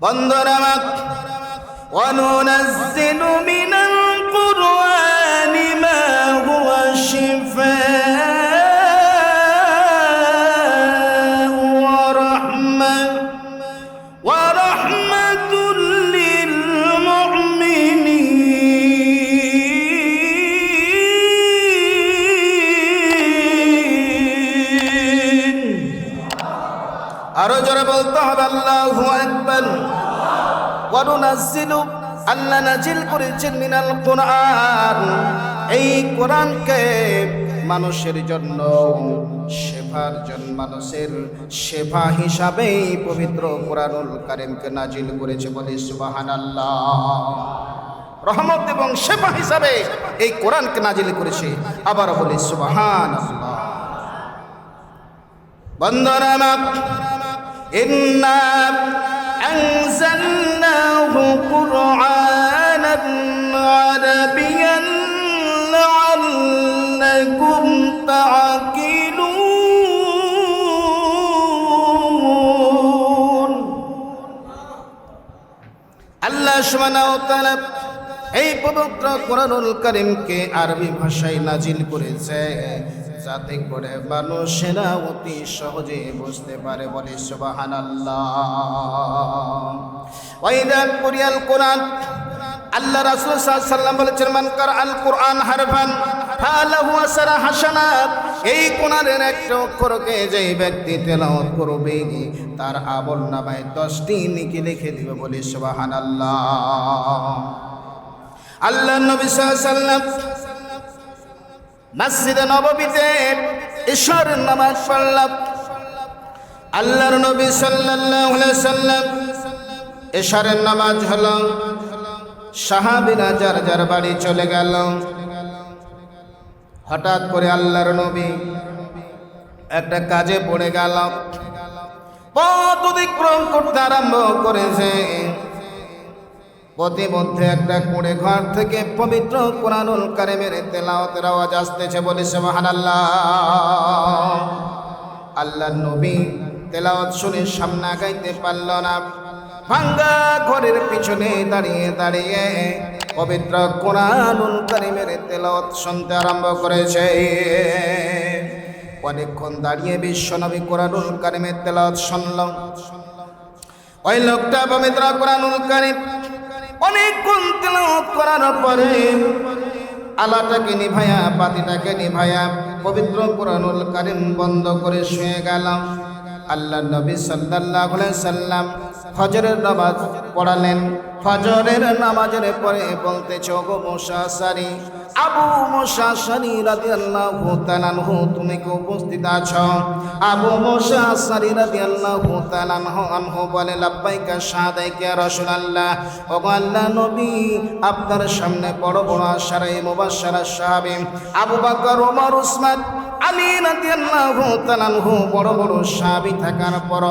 বন্ধুরা وننزل من القرآن ما هو شفاء ورحمة للمؤمنين আরো জোরে বলতে হবে আল্লাহু আকবার। ওয়ানুনাজ্জিলু আল্লাহ নাজিল করেছেন মিনাল কোরআন, এই কোরআনকে মানুষের জন্য শেফার জন্য, মানুষের শেফা হিসাবে পবিত্র কোরআনুল কারীমকে নাজিল করেছে। বলি সুবহানাল্লাহ। রহমত এবং শেফা হিসাবে এই কোরআনকে নাজিল করেছে। আবার বলি সুবহানাল্লাহ। বন্ধুরা ইন্না أنزلناه قرآنا عربيا لعلكم تعقلون। আল্লাহ সুবহানাহু ওয়া তাআলা এই পবিত্র কোরআনুল কারীমকে আরবি ভাষায় নাজিল করেছে যাতে করে মানুষেরা অতি সহজে বুঝতে পারে। বলে সুবহানাল্লাহ। ওয়াইদা কুরিয়াল কোরআন, আল্লাহ রাসূল সাল্লাল্লাহু আলাইহি ওয়াসাল্লাম বলেছেন মান কারাআল কোরআন হারফান ফালাহু আশরা হাসানাত, এই কোরআনের একটা অক্ষরকে যে ব্যক্তি তেলাওয়াত করবে তার আমলনামায় 10টি নেকি লিখে দিবে। বলে সুবহানাল্লাহ। আল্লাহর নবী সাল্লাল্লাহু আলাইহি ওয়াসাল্লাম মসজিদে নববীতে ইশারের নামাজ পড়লাম। আল্লাহর নবী সাল্লাল্লাহু আলাইহি ওয়াসাল্লাম ইশারের নামাজ হলো, সাহাবীরা যার যার বাড়ি চলে গেল। হঠাৎ করে আল্লাহর নবী একটা কাজে পড়ে গেল, পথ অতিক্রম করতে আরম্ভ করেছে। প্রতিমধ্যে একটা কুঁড়ে ঘর থেকে পবিত্র কোরআনুল কারীমের তেলাওয়াতের আওয়াজ আসতেছে। বলে সুবহানাল্লাহ। আল্লাহর নবী তেলাওয়াত শুনে সামনে আগাইতে পারল না, ভাঙ্গা ঘরের পিছনে দাঁড়িয়ে দাঁড়িয়ে পবিত্র কোরআনুল কারীমের তেলাওয়াত শুনতে আরম্ভ করেছে। অনেকক্ষণ দাঁড়িয়ে বিশ্বনবী কোরআনুল কারীমের তেলাওয়াত শুনল। ওই লোকটা পবিত্র কোরআনুল কারীম অনেকক্ষণ তেলাওয়াত করার পরে আলাটাকে নিভায়া, বাতিটাকে নিভায়া পবিত্র কোরআনুল কারীম বন্ধ করে শুয়ে গেল। আল্লাহ নবী সাল্লাল্লাহু আলাইহি সাল্লাম ফজরের নামাজ পড়ালেন। ফজরের নামাজের পরে বলতেছে, ওগো মুসা আশআরী, আবু মুসা আশআরী রাদিয়াল্লাহু তাআলা আনহু, তুমি কি উপস্থিত আছো? আবু মুসা আশআরী রাদিয়াল্লাহু তাআলা আনহু বলে, লাব্বাইকা শাহাদাইকা ইয়া রাসূলুল্লাহ। ওগো আল্লাহর নবী, আপনার সামনে বড় বড় আশারায়ে মুবাশশারা সাহাবী আবু বকর, ওমর, উসমান, আলী রাদিয়াল্লাহু তাআলা আনহু বড় বড় সাহাবী থাকার পর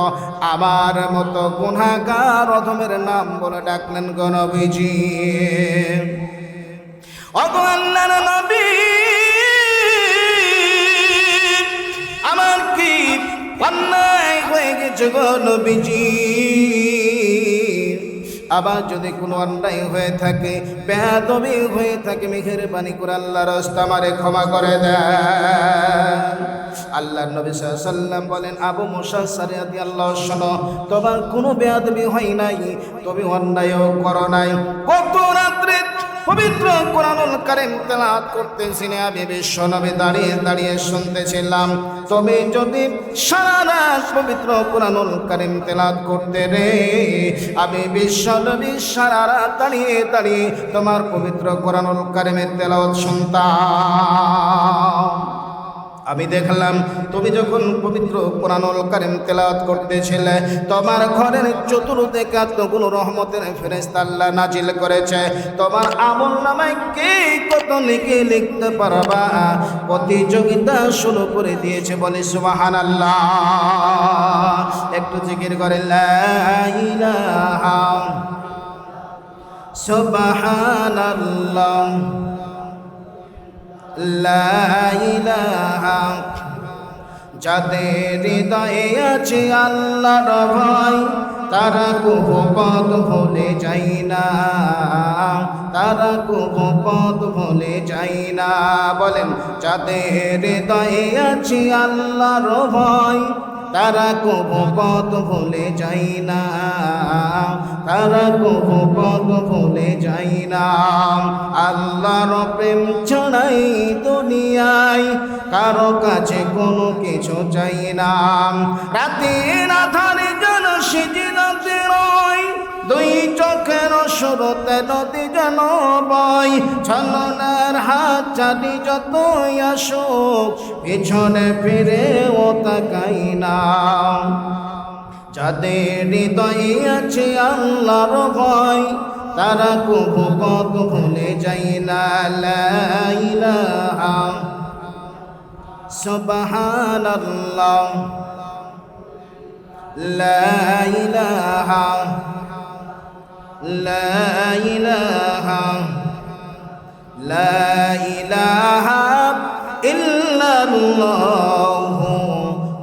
আমার মতো গুনাহগার অধমের নাম বলে ডাকলেন গো নবীজি। ওগো আল্লাহর নবী, আমার কি অন্যায় হয়ে গেছে গো নবীজি? আবার যদি কোনো অন্যায় হয়ে থাকে, বেয়াদবি হয়ে থাকে, মেহেরবানি করে আল্লাহর রাস্তায় আমারে ক্ষমা করে দেন। আল্লাহর নবী সাল্লাল্লাহু আলাইহি ওয়াসাল্লাম বলেন, আবু মুসা আশআরী রাদিয়াল্লাহু শোনো, তোমার কোনো বেয়াদবি হয় নাই, তুমি অন্যায়ও করো নাই। কত রাত্রে পবিত্র কোরআনুল কারীম তেলাওয়াত করতেছিলেন, আমি বিশ্বনবী দাঁড়িয়ে দাঁড়িয়ে শুনতেছিলাম। তবে যদি সারা রাত পবিত্র কোরআনুল কারীম তেলাওয়াত করতে রে, আমি বিশ্বনবী সারা রাত দাঁড়িয়ে দাঁড়িয়ে তোমার পবিত্র কোরআনুল কারীমের তেলাওয়াত শুনতাম। আমি দেখলাম তুমি যখন পবিত্র কোরআনুল কারীম তেলাওয়াত করতেছিলে, তোমার ঘরের চতুর্দিকে এতগুলো রহমতের ফেরেশতা আল্লাহ নাজিল করেছে। তোমার আমলনামায় কে কত নেকি লিখতে পারবা প্রতিযোগিতা শুরু করে দিয়েছে। বলে সুবহানাল্লাহ। একটু জিকির করে লা ইলাহা সুবহানাল্লাহ, লা ইলাহা। যাদের হৃদয়ে আছে আল্লাহর ভয়, তারা কবু পথ ভুলে যায় না, তারা কবু পথ ভুলে যায় না। বলেন যাদের হৃদয়ে আছে আল্লাহর ভয়, তারা কবু পথ ভুলে যায় না, তারা কবু পথ ভুলে যায় না। আল্লাহর প্রেম ছাড়াই দুনিয়ায় কারো কাছে কোনো কিছু চাই না। রাতের আধারে যেন সিজদাতে রয়, দুই চোখের স্রোতে নদী যেন বয়। ছলনার হাত চালি যতই আসুক, পিছনে ফিরেও তাকাই না। যাদের হৃদয়ে আছে আল্লাহর ভয়, তারা কবু পথ ভুলে যায় না। লা ইলাহা সুবহানাল্লাহ, লা ইলাহা, লা ইলাহা, লা ইলাহা ইল্লাল্লাহু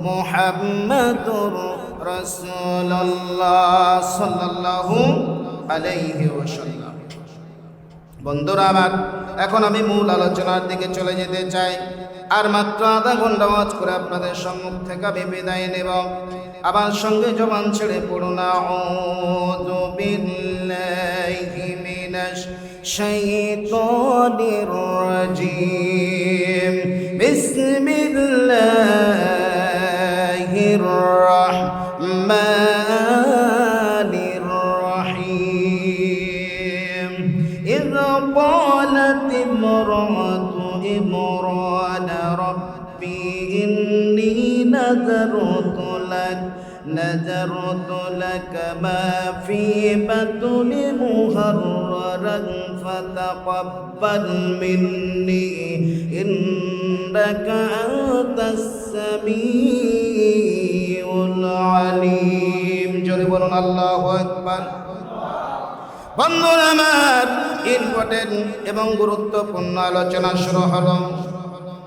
মুহাম্মাদুর রাসূলুল্লাহ সাল্লাল্লাহু আলাইহি ওয়াসাল্লাম। বন্ধুরা আমার, এখন আমি মূল আলোচনার দিকে চলে যেতে চাই। আর মাত্র আধা ঘন্টা ওয়াজ করে আপনাদের সম্মুখ থেকে আমি বিদায় নেব। আমার সঙ্গে জবান ছেড়ে পড়ুন আউযু বিল্লাহি মিনাশ শাইতানির রাজিম, বিসমিল্লাহির রাহমানির রাহিম। ইয ক্বালাত ইমরাতু ইমরান রব্বি ইন্নী نذرت لك ما في بطني محررا فتقبل مني إنك أنت السميع العليم। জোরে বলুন আল্লাহু আকবার। বন্ধুরা আমার, ইম্পর্টেন্ট এবং গুরুত্বপূর্ণ আলোচনা শুরু হলো।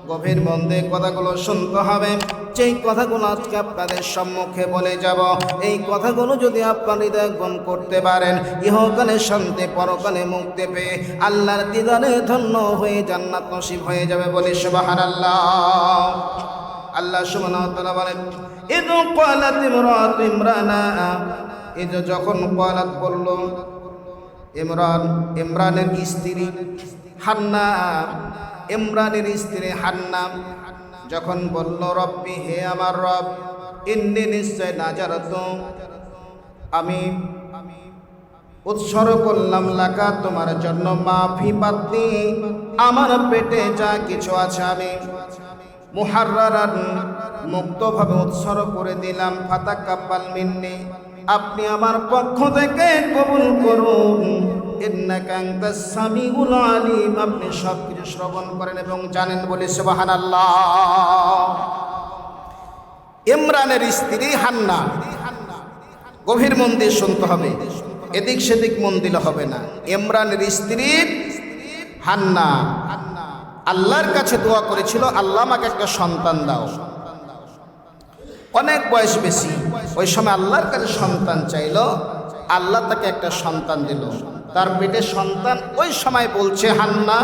গভীর মন্দে কথাগুলো শুনতে হবে। যেই কথাগুলো আজকে আপনাদের সম্মুখে বলে যাব, এই কথাগুলো যদি আপনার হৃদয় গ্রহণ করতে পারেন, ইহকালে শান্তি, পরকালে মুক্তি পেয়ে আল্লাহর দিদারে ধন্য হয়ে জান্নাত নসিব হয়ে যাবে। বলে সুবহানাল্লাহ। আল্লাহ সুবহানাহু ওয়া তাআলা বলেন, ইয ক্বালাত ইমরাতু ইমরানা, ইয যখন ক্বালাত বলল ইমরানের স্ত্রী হান্না, ইমরানের স্ত্রী হান্না যখন বলল, রব্বি, হে আমার রব, ইন্নী নিশ্চয় নাজারতু, আমি উৎসর্গ করলাম, লাকা, তোমার জন্য, মাফি বাতনি, আমার পেটে যা কিছু আছে আমি মুহাররারান, মুক্তভাবে উৎসর্গ করে দিলাম, ফাতাকাব্বাল মিন্নি, আপনি আমার পক্ষ থেকে কবুল করুন। ইন্নাকা আনতাস সামিউল আলিম, আপনি সব কিছু শ্রবণ করেন এবং জানেন। বলে সুবহানাল্লাহ। ইমরানের স্ত্রী হান্না, গভীর মন দিয়ে শুনতে হবে, এদিক সেদিক মন দিলে হবে না। ইমরানের স্ত্রী হান্না আল্লাহর কাছে দোয়া করেছিল, আল্লাহ আমাকে একটা সন্তান দাও। অনেক বয়স বেশি, ওই সময় আল্লাহর কাছে সন্তান চাইল, আল্লাহ তাকে একটা সন্তান দিল। তার পেটে সন্তান। ওই সময় বলছে হান্না,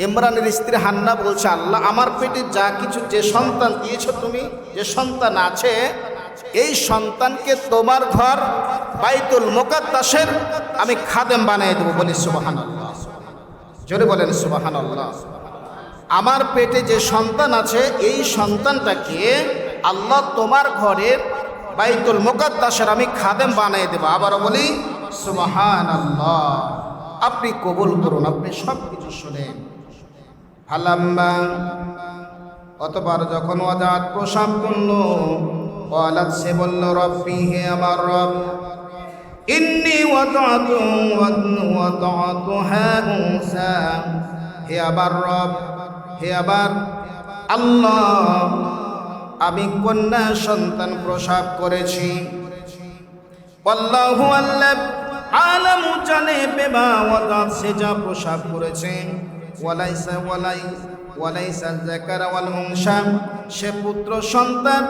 ইমরানের স্ত্রী হান্না বলছে, আল্লাহ, আমার পেটে যা কিছু, যে সন্তান দিয়েছো তুমি, যে সন্তান আছে, এই সন্তানকে তোমার ঘর বাইতুল মুকাদ্দাসের আমি খাদেম বানিয়ে দেবো। বলি সুবহানাল্লাহ। জোরে বলেন সুবহানাল্লাহ। আমার পেটে যে সন্তান আছে, এই সন্তানটাকে আল্লাহ তোমার ঘরের বাইতুল মুকাদ্দাসের আমি খাদেম বানিয়ে দেবো। আবারও বলি সুবহানাল্লাহ। আপনি কবুল করুন, আপনি সব কিছু শোনেন। ফালাম্মা, অতঃপর যখন ওয়াদাত প্রসাব করলো, ওয়ালাদ, সে বলল, রব্বি, হে আমার রব, ইন্নী ওয়াদাতুহা উনসা, হে আবার রব, হে আবার আল্লাহ, আমি কন্যা সন্তান প্রসব করেছি। আল্লাহু আল্লাহ আলামু, জানে, বিমা ওয়াদাত, সে যা প্রসব করেছে, ওয়ালাইসা যাকারা ওয়াল উনসা, সে পুত্র সন্তান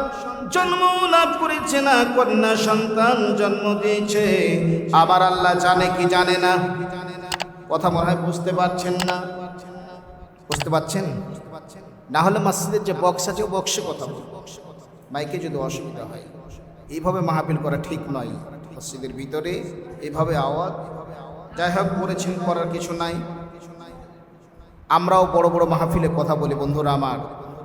জন্ম লাভ করেছে না কন্যা সন্তান জন্ম দিয়েছে। আবার আল্লাহ জানে কি জানে না? কথা মনে হয় বুঝতে পারছেন না। বুঝতে পারছেন? না হলে মসজিদের যে বক্স আছে ও বক্সে কথা বলবো, মাইকে যদি অসুবিধা হয়। এইভাবে মাহফিল করা ঠিক নয় মসজিদের ভিতরে, এইভাবে আওয়াজ। যাই হোক, করেছেন, করার কিছু নাই। আমরাও বড় বড় মাহফিলে কথা বলি বন্ধুরা আমার,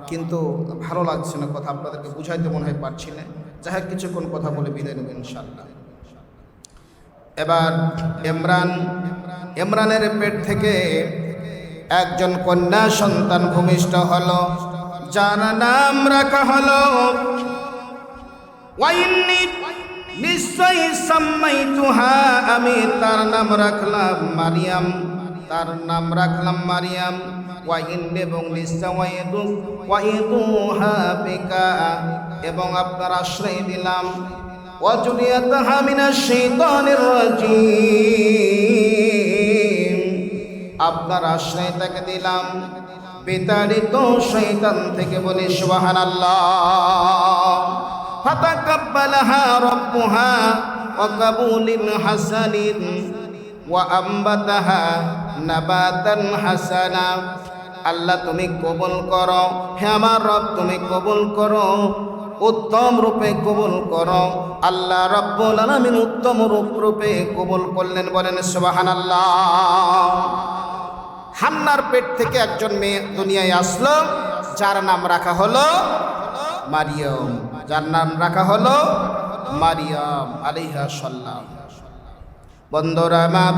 কিন্তু ভালো লাগছে না কথা, আপনাদেরকে বুঝাইতে মনে হয় পারছি না। যাই হোক, কিছুক্ষণ কথা বলে বিদায় নেব ইনশাআল্লাহ। এবার ইমরানের পেট থেকে একজন কন্যা সন্তান ভূমিষ্ঠ হলো, যার নাম রাখা হলো ওয়াইন্নি, নিশ্চয় সাম্মাইতুহা, আমি তার নাম রাখলাম মারিয়াম, তার নাম রাখলাম মারিয়াম। ওয়াইন্নি, এবং নিশ্চয় ওয়াইদুহা বিকা, এবং আপনার আশ্রয় দিলাম ওয়াজুরিয়াতাহা মিনাশ শাইতানির রাজিম, আপনার আশ্রয় তাকে দিলাম বিতাড়িত শয়তান থেকে। বলি সুবহানাল্লাহ। ফাতাকাব্বালাহা রাব্বুহা ওয়া কাবুলিন হাসানিন ওয়া আম্বাতাহা নাবাতান হাসানা, আল্লাহ তুমি কবুল করো, হে আমার রব তুমি কবুল করো, উত্তম রূপে কবুল করো। আল্লাহ রাব্বুল আলামিন উত্তম রূপে কবুল করলেন। বলেন সুবহানাল্লাহ। হান্নার পেট থেকে একজন মেয়ে দুনিয়ায় আসলো, যার নাম রাখা হলো মারিয়াম, যার নাম রাখা হলো মারিয়াম আলাইহা সালাম। বন্ধুরা আমার,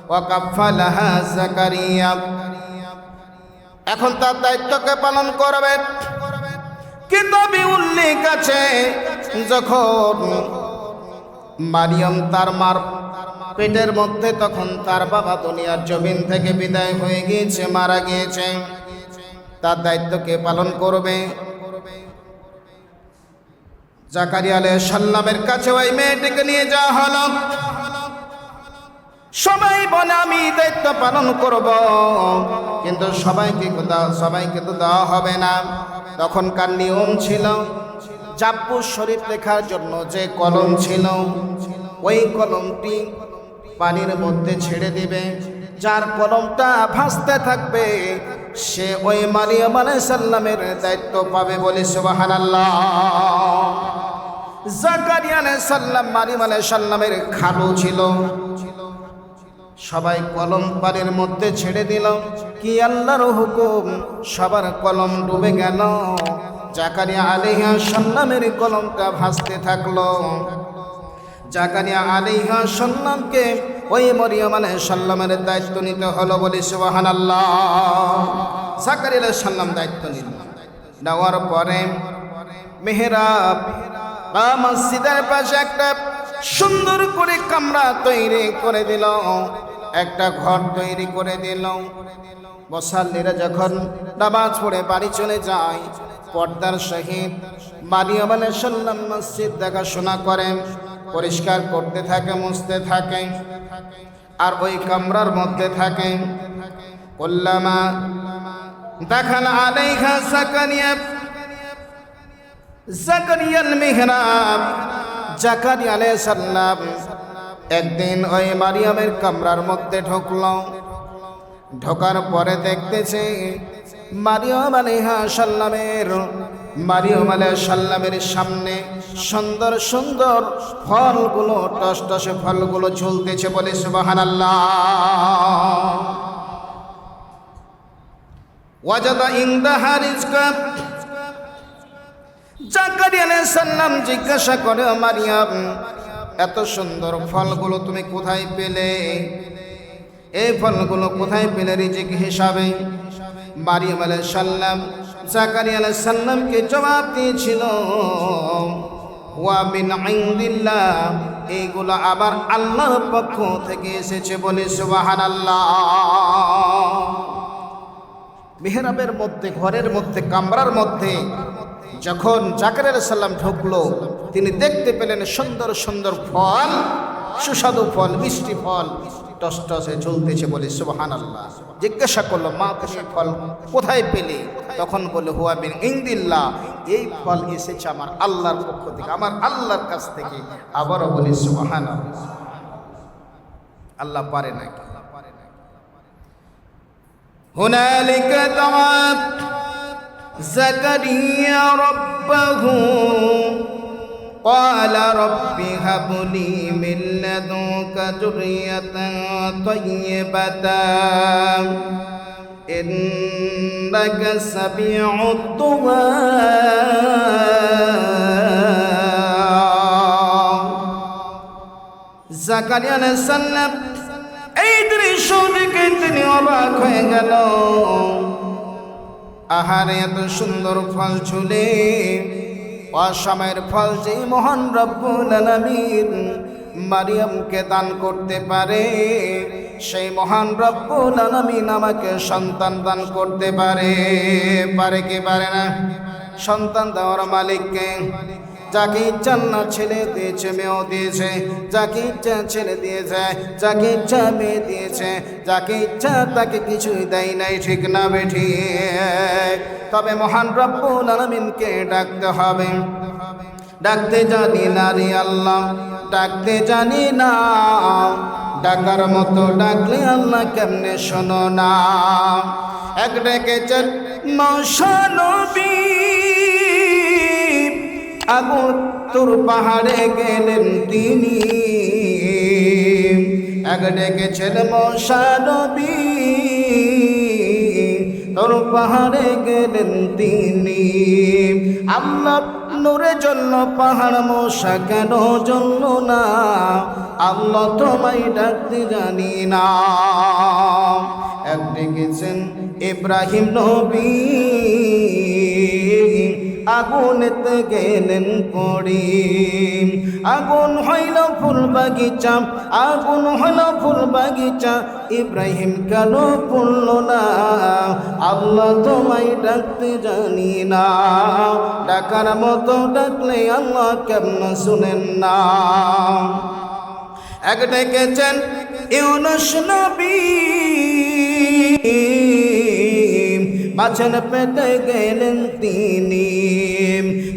ওয়া কাফালাহা যাকারিয়া, এখন তার দায়িত্বকে পালন করবে। কিতাবে উল্লেখ আছে, যখন মারিয়াম তার মার পেটের মধ্যে, তখন তার বাবা দুনিয়ার জমিন থেকে বিদায় হয়ে গিয়েছে, মারা গিয়েছে। তার দায়িত্বকে পালন করবে। জাকারিয়া আলাইহিস সালামের কাছে ওই মেয়েটিকে নিয়ে যাওয়া হলো। সবাই বলে আমি দায়িত্ব পালন করব, কিন্তু সবাইকে তো দেওয়া হবে না। তখনকার নিয়ম ছিল, জাব্বুর শরীফ লেখার জন্য যে কলম ছিল, ওই কলমটি পানির মধ্যে ছেড়ে দিবে। যার কলমটা ভাসতে থাকবে, সে ওই মারিয়াম আলাইহিস সালামের দায়িত্ব পাবে। বলি সুবহানাল্লাহ। জাকারিয়া আলাইহিস সালাম মারিয়াম আলাইহিস সালামের খালু ছিল। সবাই কলম পানির মধ্যে ছেড়ে দিল। কি আল্লাহর হুকুম, সবার কলম ডুবে গেল। জাকারিয়া আলাইহিস সালামের কলমটা ভাসতে থাকলো। জাকারিয়া আলাইহিস সালামকে ওই মারিয়াম আলাইহিস সালামের দায়িত্ব নিতে হলো। বলি সুবহানাল্লাহ। জাকারিয়া আলাইহিস সালাম দায়িত্ব নিল। নেওয়ার পরে মেহরাব বা মসজিদের পাশে একটা সুন্দর করে কামরা তৈরি করে দিল, একটা ঘর তৈরি করে দিল। মুসাল্লিরা যখন নামাজ পড়ে বাড়ি চলে যায়, পর্দার সহিত মারিয়াম আলাইহিস সালাম মসজিদ দেখাশোনা করেন, পরিষ্কার করতে থাকে, মুছতে থাকে, আর ওই কামরার মধ্যে থাকে। কুল্লামা দাখালা আলাইহা জাকারিয়াল মিহরাব, জাকারিয়া আলাইহিস সালাম একদিন ওই মারিয়ামের কামরার মধ্যে ঢুকলো। ঢোকার পরে দেখতেছে মারিয়াম আলাইহিস সালামের সামনে সুন্দর সুন্দর ফলগুলো, টসটসে ফলগুলো ঝুলতেছে। বলে সুবহানাল্লাহ। ওয়াজাদা ইনদাহা রিজকা, জাকারিয়া আলাইহিস সালাম জিজ্ঞাসা করে, মারিয়াম এত সুন্দর ফলগুলো তুমি কোথায় পেলে? এই ফলগুলো কোথায় পেলে রিজিক হিসাবে? মারিয়াম আলাইহিস সালাম জাকারিয়া আলাইহিস সালামকে জবাব দিয়েছিল, ওয়া মিন ইনদিল্লাহ, এইগুলো আবার আল্লাহর পক্ষ থেকে এসেছে। বলে সুবহানাল্লাহ। মেহরাবের মধ্যে, ঘরের মধ্যে, কামরার মধ্যে যখন জাকারিয়া আলাইহিস সালাম ঢুকলো, তিনি দেখতে পেলেন সুন্দর সুন্দর ফল, সুস্বাদু ফল, মিষ্টি ফল। টসটসে ঝুলতেছে, বলে সুবহানাল্লাহ। জিজ্ঞাসা করলো, মা তুমি ফল কোথায় পেলে? তখন বলে, হুয়া মিন ইনদিল্লাহ, এই ফল এসেছে আমার আল্লাহর পক্ষ থেকে, আমার আল্লাহর কাছ থেকে। আবারও বলি সুবহানাল্লাহ। আল্লাহ পারে নাকি? হুনালিকা দাআ যাকারিয়া রাব্বাহু قال رب هب لي من لدنك ذرية طيبة إنك سميع الدعاء। জাকারিয়া আলাইহিস সালাম এই দৃশ্য দেখে তিনি অবাক হয়ে গেল। আহারে, এত সুন্দর ফল ঝুলে, অসময়ের ফল যেই মহান রব্বুল আলামিন মারিয়ামকে দান করতে পারে, সেই মহান রব্বুল আলামিন আমাকে সন্তান দান করতে পারে। পারে কি পারে না? সন্তান দেওয়ার মালিককে। যাকে ইচ্ছা না ছেলে দিয়েছে, মেয়েও দিয়েছে। যাকে ইচ্ছা ছেলে দিয়েছে, যাকে ইচ্ছা মেয়ে দিয়েছে। যাকে ইচ্ছা তাকে কিছুই দেয় নাই, ঠিক না বেঠিক? তবে মহান রব্বুল আলামিনকে ডাকতে হবে। ডাকতে জানি না রে আল্লাহ, ডাকতে জানি না। ডাকার মতো ডাকলে আল্লাহ কেমনে শোনো না। এক ডেকেছেন মশা নবী, আগুন তোর পাহাড়ে গেলেন তিনি। এক ডেকেছেন মশা নবী, তোর পাহাড়ে গেলেন তিনি। আল্লাহ নূরে জন্য পাহাড়, মশা কেন জন্য না? আল্লাহ তোমায় ডাকতে জানি না। এক ডেকেছেন ইব্রাহিম নবী, আগুনেতে গেলেন পড়ি। আগুন হইল ফুল বাগিচা, আগুন হইল ফুল বাগিচা। ইব্রাহিম কেন পড়ল না? আল্লাহ তোমায় ডাকতে জানি না। ডাকার মতো ডাকলে আল্লাহ কেমন শুনেন না? এক ডেকেছেন ইউনুস নবী, মাছের পেটে গেলেন তিনি।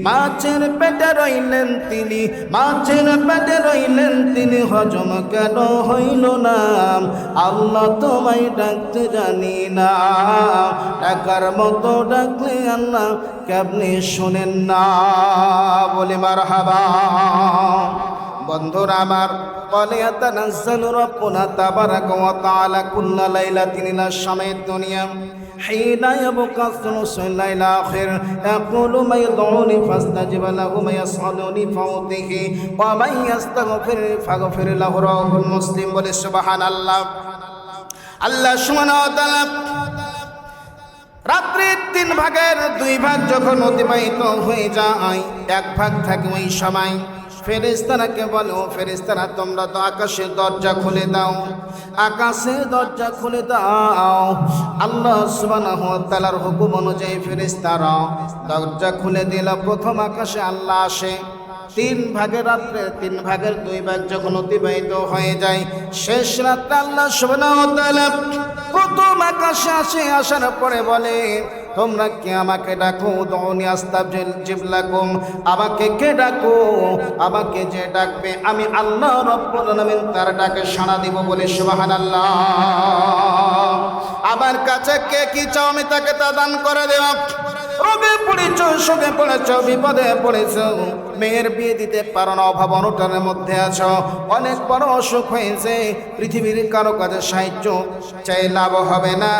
মাছের পেটে রইলেন তিনি, মাছের পেটে রইলেন তিনি। হজম কেন হইল না? আল্লাহ তোমায় ডাকতে জানি না। ডাকার মতো ডাকলে আল্লাহ কেমনে শোনেন না? বলে মারহাবা। বন্ধুরা আমার, বলে তানাজ্জালু রাব্বুনা তাবারাকা ওয়া তাআলা কুল্লা লাইলাতিন ইলা শামাইদ দুনিয়া حين يبقى الثلث الليل الآخر يقول من يدعوني فاستجب له من يسألني فأعطيه ومن يستغفر فاغفر له رواه مسلم। বলে সুবহানাল্লাহ। আল্লাহ সুবহানাহু ওয়া তাআলা রাত্রির 3 ভাগের 2 ভাগ যখন অতিবাহিত হয়ে যায়, 1 ভাগ থাকে ওই সময় ফেরেশতারাকে বলো, ফেরেশতারা তোমরা তো আকাশের দরজা খুলে দাও, আকাশের দরজা খুলে দাও। আল্লাহ সুবহানাহু ওয়া তাআলার হুকুম অনুযায়ী ফেরেশতারা দরজা খুলে দিল। প্রথম আকাশে আল্লাহ আসে। 3 ভাগের রাত্রে 3 ভাগের 2 ভাগ যখন অতিবাহিত হয়ে যায়, শেষ রাত্রে আল্লাহ সুবহানাহু ওয়া তাআলা প্রথম আকাশে আসে। আসার পরে বলে, তোমরা কে আমাকে ডাকো? উদউনি আস্তাজিব লাকুম। আমাকে কে ডাকো? আমাকে যে ডাকবে আমি আল্লাহ রাব্বুল আলামিন তার ডাকে সাড়া দিব। বলে সুবহানাল্লাহ। আমার কাছে কে কি চাও আমি তাকে তা দান করে দেব। রোগে পড়েছ, শোকে পড়েছ, বিপদে পড়েছ, মেয়ের বিয়ে দিতে পারো না, অভাব অনটনের মধ্যে আছো, অনেক বড় অসুখ হয়েছে, পৃথিবীর কারো কাছে সাহায্য চাই লাভ হবে না।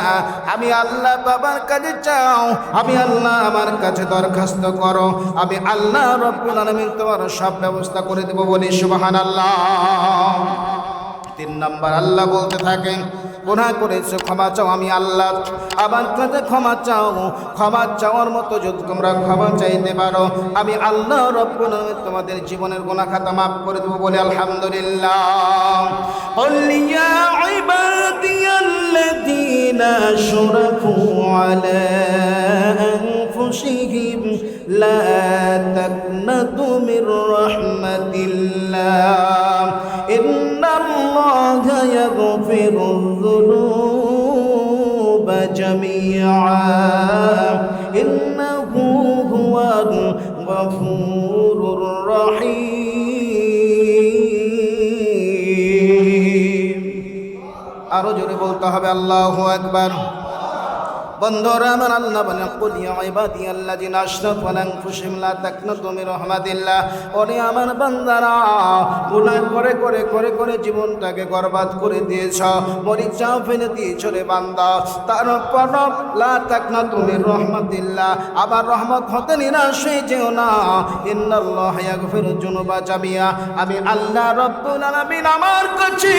আমি আল্লাহ বাবার কাছে চাও, আমি আল্লাহ আমার কাছে দরখাস্ত করো, আমি আল্লাহ রব্বুল আলামিন তোমার সব ব্যবস্থা করে দেব। বলি সুবহানাল্লাহ। 3 নাম্বার আল্লাহ বলতে থাকেন, গুনাহ করেছো ক্ষমা চাও, আমি আল্লাহ আমার কাছে ক্ষমা চাও। ক্ষমা চাওয়ার মতো যদি তোমরা ক্ষমা চাইতে পারো, আমি আল্লাহ রব্বুল আলামিন তোমাদের জীবনের গুনাহ খাতা মাফ করে দেব। বলে আলহামদুলিল্লাহ। কুল ইয়া ইবাদিয়াল্লাযীনা আশরাফু আলা আনফুসিহিম লা তাকনাতু মির রাহমাতিল্লাহ ইন্নাল্লাহা ইয়াগফিরুয যুনুবা জামিআ ইন্নাহু হুয়াল গফুরুর রহিম। আরো জোরে বলতে হবে আল্লাহু আকবার। বন্ধুরা আমার, আল্লাহ বলেন কুল ইয়া ইবাদিয়াল্লাযিনা আশরাফু আলা আনফুসিহিম লা তাকনাতু মির রাহমাতিল্লাহ। ওরে আমার বান্দারা, গুনাহ করে করে করে করে জীবনটাকে বরবাদ করে দিয়েছ, মরিচাও ফেলে দিয়েছ রে বান্দা। তারপর লা তাকনাতু মির রাহমাতিল্লাহ, আবার রহমত হতে নিরাশ হয়ে যেও না। ইন্নাল্লাহা ইয়াগফিরুয যুনুবা জামিআ, আমি আল্লাহ রাব্বুল আলামিন আমার কাছে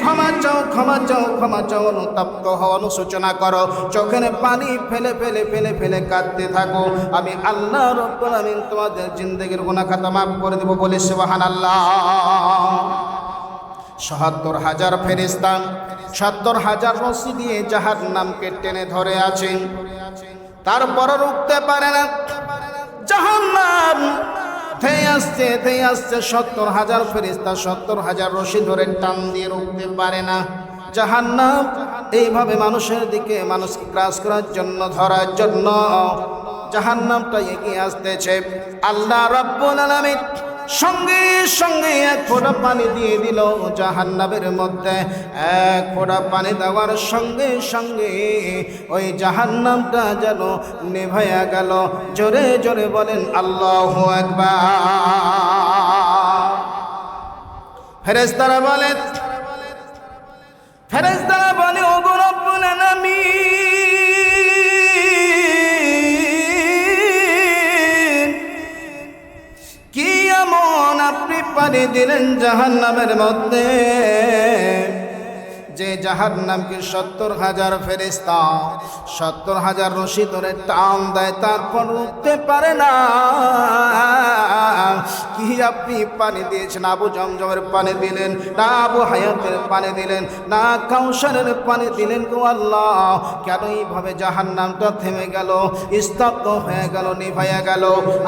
ক্ষমা চাও, ক্ষমা চাও, ক্ষমা চাও, অনুতপ্ত হও, অনুশোচনা করো, চোখের পানি ফেলে ফেলে ফেলে ফেলে কাঁদতে থাকো। আমি আল্লাহ রাব্বুল আলামিন তোমাদের জিন্দেগির গুনাহ খাতা মাফ করে দেব। বলে সুবহানাল্লাহ। ৭০,০০০ ফেরেশতা ৭০,০০০ রশি দিয়ে জাহান্নামকে টেনে ধরে আছে, তারপর রুখতে পারে না। জাহান্নাম ধেয়ে আসছে, ধেয়ে আসছে। ৭০,০০০ ফেরেশতা ৭০,০০০ রশি ধরে টান দিয়ে রুখতে পারে না। জাহান্নাম এইভাবে মানুষের দিকে, মানুষকে ক্রাস করার জন্য, ধরার জন্য জাহান্নামটা এগিয়ে আসতেছে। আল্লাহ রাব্বুল আলামিন সঙ্গে সঙ্গে এক ফোঁটা পানি দিয়ে দিল জাহান্নামের মধ্যে। এক ফোঁটা পানি দেওয়ার সঙ্গে সঙ্গে ওই জাহান্নামটা যেন নেভায়া গেল। জোরে জোরে বলেন আল্লাহু আকবার। ফেরেশতারা বলে, ফেরেশতারা বলে, ওগো রব্বুল আলামিন, কি এমন আপনি পানি দিলেন জাহান্নামের মধ্যে যে জাহান্নামকে ৭০,০০০ ফেরেশতা ৭০,০০০ রশি ধরে টান দেয়, তারপর উঠতে পারে না। কি আপনি পানি দিয়েছেন? আবু জমজমের পানি দিলেন না, আবু হায়াতের পানি দিলেন না, কাউসারের পানি দিলেন গো আল্লাহ? কেন এইভাবে জাহান্নামটা থেমে গেল, স্তব্ধ হয়ে গেল, নিভাইয়া গেল?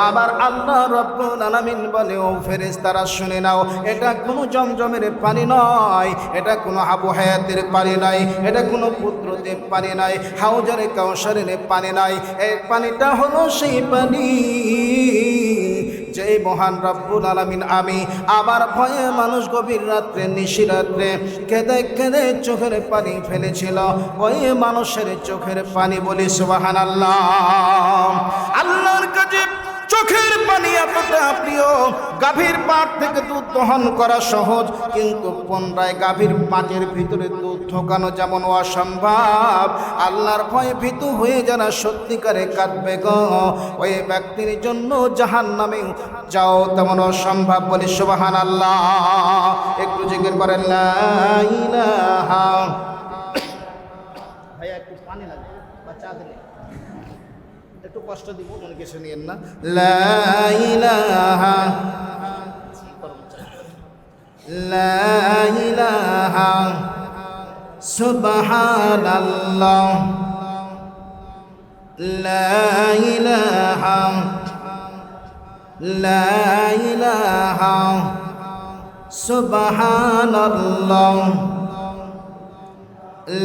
আবার আল্লাহ রাব্বুল আলামিন বলে, ও ফেরেশতারা শুনে নাও, এটা কোনো জমজমের পানি নয়, এটা কোনো আবু হায়াতের পানি নাই, এটা কোনো পুত্রদের পানি নাই, হাউজারে কাউসারের পানি নাই। এই পানিটা হলো সেই পানি যে মহান রব্বুল আলামিন আমি আবার ভয়ে মানুষ গভীর রাত্রে, নিশিরাত্রে কেঁদে কেঁদে চোখের পানি ফেলেছিল, ওই মানুষের চোখের পানি। বলি সুবহানাল্লাহ। আল্লাহর কাছে চোখের পানি এতটা প্রিয়, গাভীর পাট থেকে দুধ দহন করা সহজ, কিন্তু পুনরায় গাভীর পাটের ভিতরে দুধ ঢোকানো যেমন অসম্ভব, আল্লাহর ভয়ে ভীতু হয়ে যারা সত্যিকারে কাঁদবে গো, ওই ব্যক্তির জন্য জাহান্নামে যাও তেমন অসম্ভব। বলি সুবহানাল্লাহ। একটু জিকির করেন লা ইলাহা। ভাইয়া একটু পানি লাগবে বা চা দিলে একটু কষ্ট দিব, মনে কিছু নিয়েন না। লা ইলাহা, লা ইলাহা সুবহানাল্লাহ, লা ইলাহা, লা ইলাহা সুবহানাল্লাহ,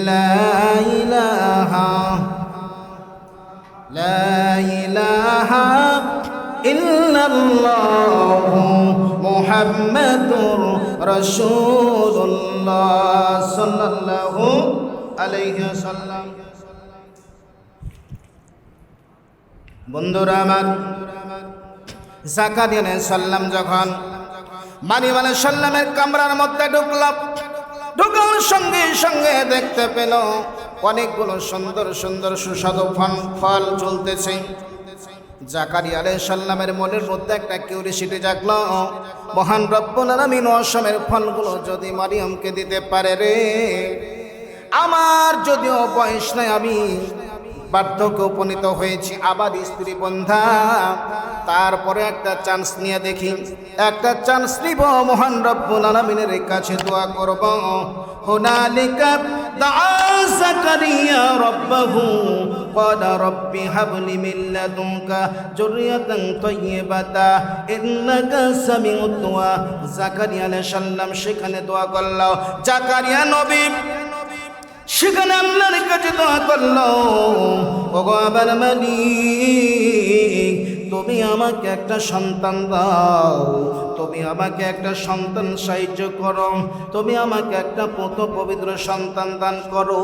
লা ইলাহা, লা ইলাহা ইল্লাল্লাহ মুহাম্মাদুর রাসূলুল্লাহ সাল্লাল্লাহু আলাইহি ওয়াসাল্লাম। বন্ধুরা আমার, জাকারিয়া আলাইহিস সালাম যখন মারিয়াম আলাইহিস সালামের কামরার মধ্যে ঢোকার সঙ্গে সঙ্গে দেখতে পেল অনেকগুলো সুন্দর সুন্দর সুস্বাদু ফল চলতেছে। জাকারিয়া আলাইহিস সালামের মনের মধ্যে একটা কিউরিসিটি জাগলো, মহান রব্বুল আলামিন অসমের ফলগুলো যদি মারিয়ামকে দিতে পারে রে, আমার যদিও বয়স নাই, আমি বার্ধক্যে উপনীত হয়েছি, আবার স্ত্রী বন্ধা, তারপরে একটা চান্স নিয়ে দেখি, একটা চান্স নিব, মহান রব্বুল আলামিনের কাছে দোয়া করব। হুনালিকা দাআ জাকারিয়া রাব্বাহু ক্বালা রাব্বি হাবলি মিন লাদুনকা যুররিয়াতান তাইয়্যিবাতা ইন্নাকা সামিউদ দুআ। জাকারিয়া আলাইহিস সালাম সেখানে দোয়া করল। জাকারিয়া নবী সেখানে আল্লাহর কাছে দোয়া করল, ওগো আমার মালিক, তুমি আমাকে একটা সন্তান দাও, তুমি আমাকে একটা সন্তান সাহায্য করো, তুমি আমাকে একটা পুত্র পবিত্র সন্তান দান করো।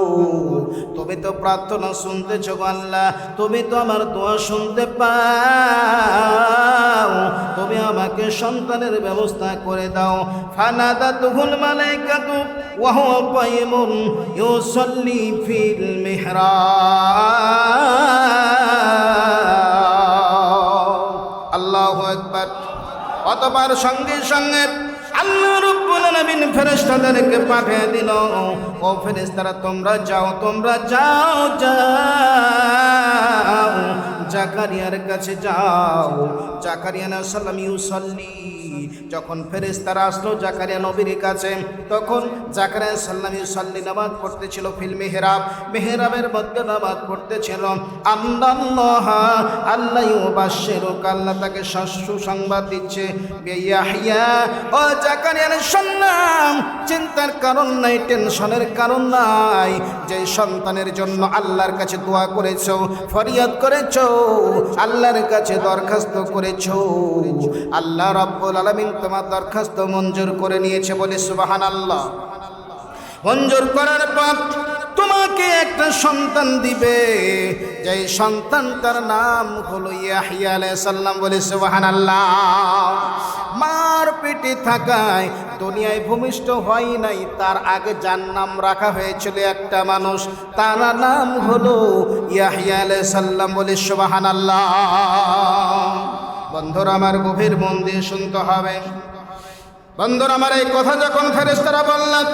তুমি তো প্রার্থনা শুনতেছ গো আল্লাহ, তুমি তো আমার দোয়া শুনতে পাও, তুমি আমাকে সন্তানের ব্যবস্থা করে দাও। ফানাদাতুহুল মালাইকাতু ওয়া হুয়া কায়িমুন ইউসাল্লি ফিল মিহরাব। আল্লাহু আকবার। অতঃপর সঙ্গে সঙ্গে আল্লাহ রাব্বুল আলামিন ফেরেশতাদেরকে পাঠিয়ে দিল, ও ফেরেশতারা তোমরা যাও, তোমরা যাও, যাও জাকারিয়ার কাছে যাও। জাকারিয়া আলাইহিস সালাম ইউসাল্লি, যখন ফেরেশতারা আসলো জাকারিয়া নবীর কাছে, তখন জাকারিয়া আলাইহিস সালাম ইউসাল্লি নামাজ পড়তেছিল ফিল মিহরাব, মিহরাবের মধ্যে নামাজ পড়তেছিল। আল্লাহ আল্লাহ ইউবাশশিরুকা, আল্লাহ তাকে সুসংবাদ দিচ্ছে, বিয়াহইয়া, ও জাকারিয়া আলাইহিস সালাম চিন্তার কারণ নাই, টেনশনের কারণ নাই। যে সন্তানের জন্য আল্লাহর কাছে দোয়া করেছো, ফরিয়াদ করেছো, আল্লাহর কাছে দরখাস্ত করেছো, আল্লাহ রাব্বুল আলামিন তোমার দরখাস্ত মঞ্জুর করে নিয়েছে। বলে সুবহানাল্লাহ। মঞ্জুর করার পর তোমাকে একটা সন্তান দিবে, যে সন্তানটার নাম হলো ইয়াহইয়া আলাইহিস সালাম। বলে সুবহানাল্লাহ। মার পেটে থাকায় দুনিয়ায় ভূমিষ্ঠ হয় নাই, তার আগে যার নাম রাখা হয়েছিল একটা মানুষ, তার নাম হলো ইয়াহইয়া আলাইহিস সালাম। বলে সুবহানাল্লাহ। বন্ধুরা আমার, গভীর মন দিয়ে শুনতে হবে। বন্ধুরা আমার, এই কথা যখন ফেরেশতারা বললেন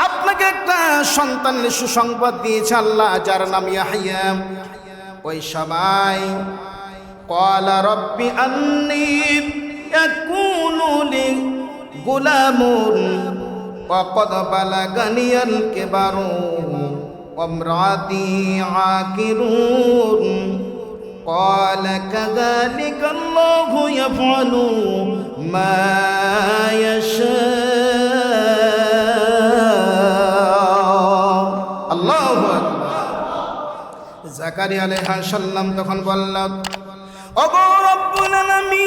আপনাকে একটা সন্তানের সুসংবাদ দিয়েছে আল্লাহ, যার নাম ইয়াহইয়া, ওই সময় ক্বালা রাব্বি আন্নী ইয়াকুনু লি গুলামুন ওয়া ক্বাদ বালাগানিয়াল কিবারু ওয়া ইমরাতি আকিরুন। قال كذلك الله يفعل ما يشاء। আল্লাহু আকবার। জাকারিয়া আলাইহিস সালাম তখন বললেন, ওগো রব্বুল আলামিন,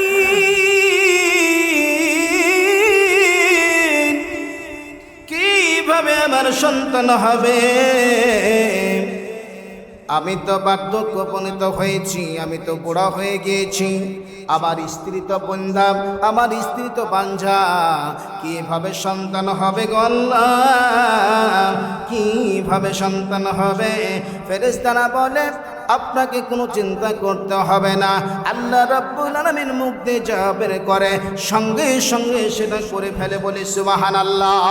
কিভাবে আমার সন্তান হবে? আমি তো বার্ধক্য উপনীত হয়েছি, আমি তো বুড়া হয়ে গিয়েছি, আমার স্ত্রী তো বন্ধা, আমার স্ত্রী তো বাঞ্ঝা, কিভাবে সন্তান হবে গো আল্লাহ, কিভাবে সন্তান হবে? ফেরেশতারা বলে আপনাকে কোনো চিন্তা করতে হবে না, আল্লাহ রাব্বুল আলামিন মুখ দিয়ে যা বের করে সঙ্গে সঙ্গে সেটা করে ফেলে। বলে সুবহানাল্লাহ।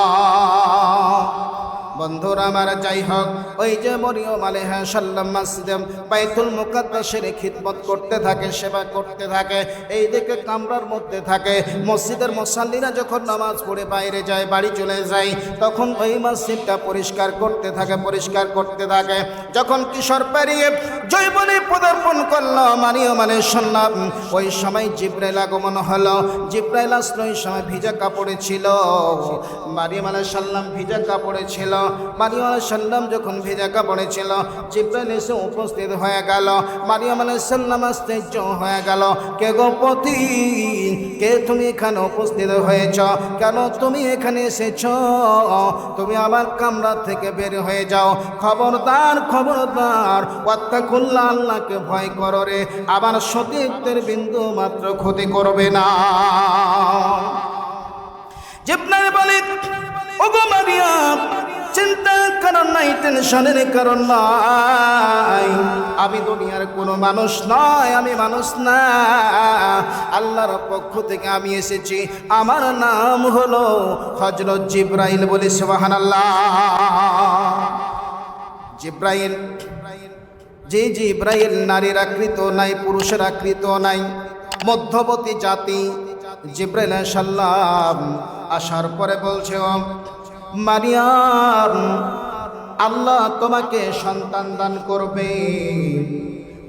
বন্ধুরা আমার, যাই হোক, ওই যে মরিয়ম আলাইহিস সালাম মসজিদে বাইতুল মুকাদ্দাসের খিদমত করতে থাকে, সেবা করতে থাকে, এই দিকে কামরার মধ্যে থাকে। মসজিদের মুসাল্লিরা যখন নামাজ পড়ে বাইরে যায়, বাড়ি চলে যায়, তখন ওই মসজিদটা পরিষ্কার করতে থাকে, পরিষ্কার করতে থাকে। যখন কিশোর পেরিয়ে জৈবনে পদার্পণ করলো মরিয়ম আলাইহিস সালাম, ওই সময় জিবরাইল আগমন হলো। জিবরাইল আসলো, ওই সময় ভিজা কাপড়ে ছিল। মরিয়ম আলাইহিস সালাম ভিজা কাপড়ে ছিল। মারিয়াম আলাইহিস সালাম যখন ভেজা কাপড়ে ছিল, জিবরাইল এসে উপস্থিত হয়ে গেল। মারিয়াম আলাইহিস সালাম আশ্চর্য হয়ে গেল, কে গো পতি, কে তুমি এখানে উপস্থিত হয়েছ? কেন তুমি এখানে এসেছ? তুমি আমার কামরা থেকে বের হয়ে যাও। খবরদার, খবরদার, ওয়াত্তাকুল্লাহ, আল্লাহকে ভয় করো রে, আবার সতীত্বের বিন্দু মাত্র ক্ষতি করবে না। জিবরাইল বলে, ওগো মারিয়াম, চিন্তার কারণ নাই, টেনশনের কারণ নাই, আমি দুনিয়ার কোনো মানুষ নয়, আমি মানুষ না, আল্লাহর পক্ষ থেকে আমি এসেছি, আমার নাম হলো হযরত জিবরাইল। বলে সুবহানাল্লাহ। জিবরাইল, যে জিবরাইল নারীর আকৃত নাই, পুরুষের আকৃত নাই, মধ্যবর্তী জাতি। জিবরাইল আলাইহিস সালাম আসার পরে বলছে, ও মারিয়াম, আল্লাহ তোমাকে সন্তান দান করবে,